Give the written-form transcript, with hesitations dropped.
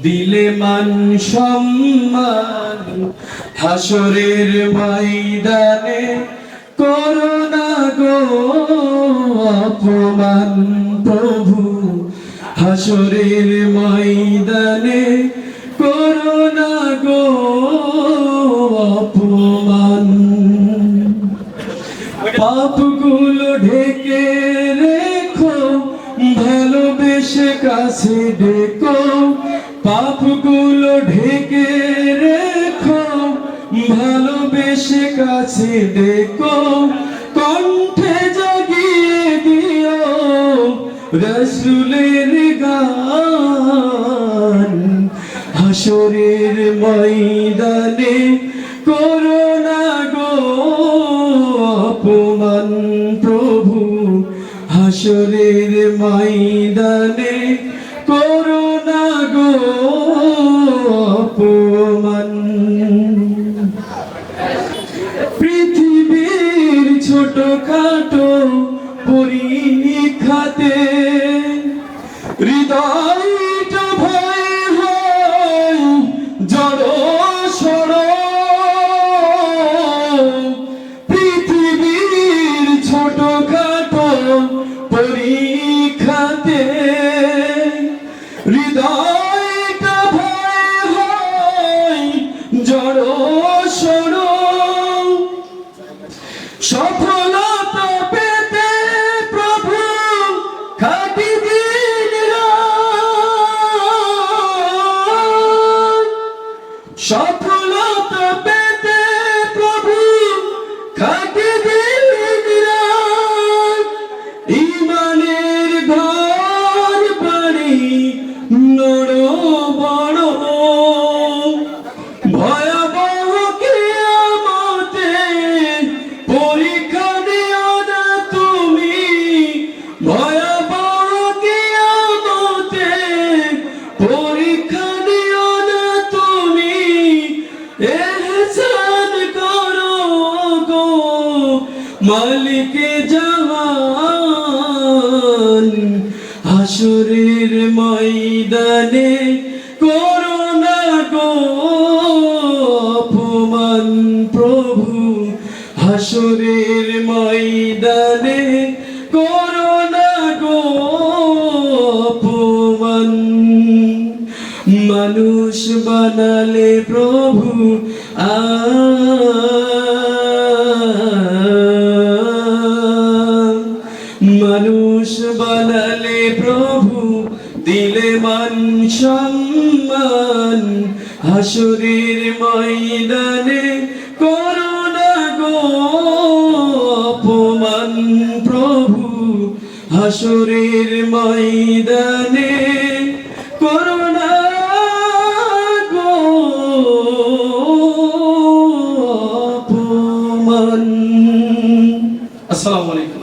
দিলে মান সম্মান হাসরের ময়দানে করোনা গো অপমান প্রভু হাসরের ময়দানে করোনা গো অপমান পাপগুলো ঢেকে রেখো ভালোবেসে কাছে ডেকো পাপগুলো ঢেকে রেখো ভালোবেসে কাছে ডেকো কণ্ঠে জাগিয়ে দিও রাসূলের গান হাসরের ময়দানে করোনা গো অপমান প্রভু হাসরের ময়দানে করোনা গো অপমান পৃথিবীর ছোটখাটো পরীক্ষাতে হৃদয়টা ভয় হয় জড়সড় পৃথিবীর ছোটখাটো পরীক্ষাতে হৃদয়টা ভয় হয় জড়সড় সফলতা পেতে প্রভু খাটি দিন রাত সফলতা পেতে প্রভু খাটি দিন রাত ঈমানের ঘর বাড়ি নড়ো বড় ভয়াবহ কিয়ামতে পরীক্ষা দিও না তুমি ভয়াবহ কিয়ামতে পরীক্ষা দিও না তুমি ইহসান করো গো মালিকে জাহান হাসরের ময়দানে করোনা গো অপমান প্রভু হাসরের ময়দানে করোনা গো অপমান মানুষ বানালে প্রভু মানুষ বানালে প্রভু দিলে মান সম্মান হাসরের ময়দানে করোনা গো অপমান প্রভু হাসরের ময়দানে করোনা গো অপমান। আসসালামু আলাইকুম।